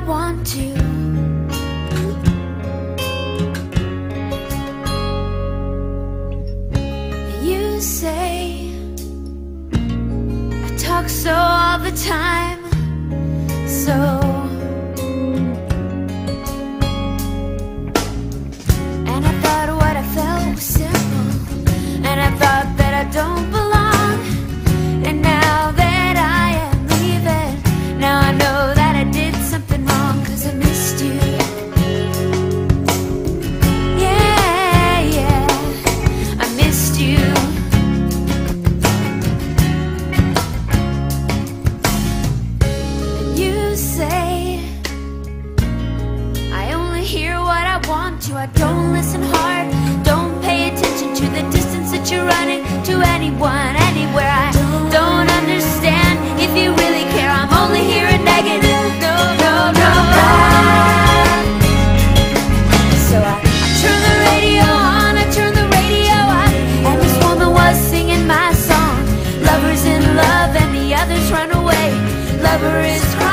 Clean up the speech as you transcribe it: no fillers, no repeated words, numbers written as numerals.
want to. You say I talk so all the time, so and I thought what I felt was simple, and I thought that I don't belong. And now that I am leaving, now I know that I did something wrong, 'cause I missed you. Yeah, yeah, I missed you. And you say I only hear what I want to. I don't listen hard, don't pay attention to the distance that you're running to anyone, anywhere. I don't understand if you really care. I'm only hearing negative. No, no, no. So I turn the radio on, I turn the radio on, and this woman was singing my song. Lover's in love and the others run away. Lover is crying.